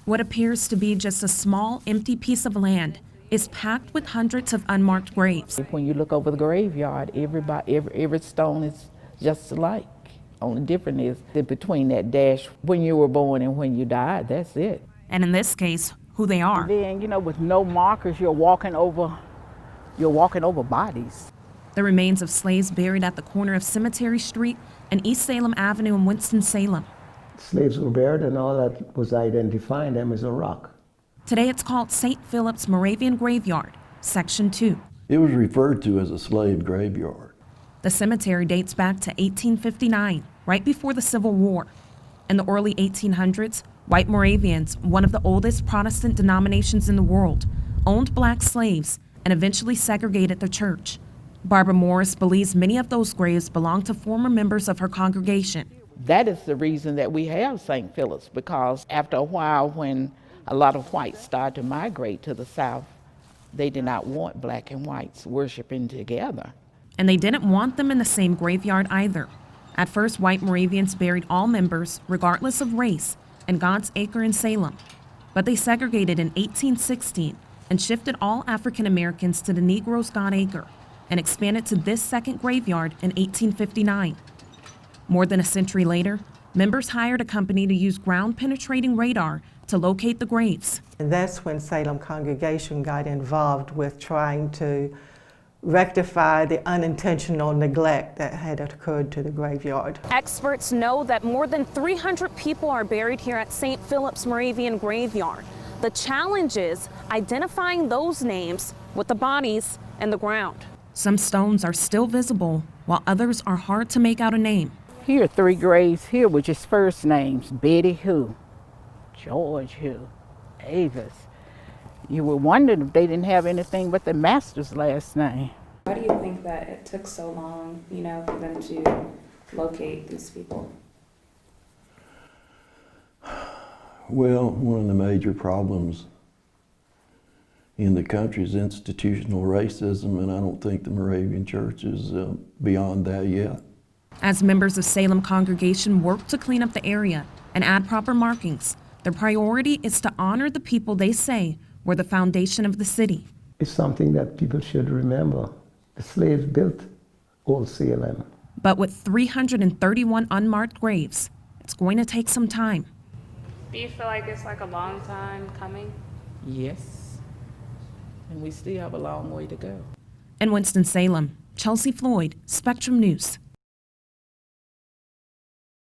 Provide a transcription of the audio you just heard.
What appears to be just a small, empty piece of land is packed with hundreds of unmarked graves. When you look over the graveyard, every stone is just alike. Only difference is that between that dash when you were born and when you died, that's it. And in this case, who they are. And then, with no markers, you're walking over bodies. The remains of slaves buried at the corner of Cemetery Street and East Salem Avenue in Winston-Salem. Slaves were buried, and all that was identifying them as a rock. Today it's called St. Philip's Moravian Graveyard, Section 2. It was referred to as a slave graveyard. The cemetery dates back to 1859, right before the Civil War. In the early 1800s, white Moravians, one of the oldest Protestant denominations in the world, owned black slaves and eventually segregated the church. Barbara Morris believes many of those graves belong to former members of her congregation. That is the reason that we have St. Philip's, because after a while, when a lot of whites started to migrate to the South, they did not want black and whites worshiping together. And they didn't want them in the same graveyard either. At first, white Moravians buried all members, regardless of race, in God's Acre in Salem. But they segregated in 1816 and shifted all African Americans to the Negroes' God Acre and expanded to this second graveyard in 1859. More than a century later, members hired a company to use ground-penetrating radar to locate the graves. And that's when Salem congregation got involved with trying to rectify the unintentional neglect that had occurred to the graveyard. Experts know that more than 300 people are buried here at St. Philip's Moravian Graveyard. The challenge is identifying those names with the bodies in the ground. Some stones are still visible, while others are hard to make out a name. Here are 3 graves here with just first names: Betty who, George who, Avis. You would wonder if they didn't have anything but the master's last name. Why do you think that it took so long, for them to locate these people? Well, one of the major problems in the country is institutional racism, and I don't think the Moravian Church is beyond that yet. As members of Salem congregation work to clean up the area and add proper markings, their priority is to honor the people they say were the foundation of the city. It's something that people should remember. The slaves built Old Salem. But with 331 unmarked graves, it's going to take some time. Do you feel like it's a long time coming? Yes, and we still have a long way to go. In Winston-Salem, Chelsea Floyd, Spectrum News.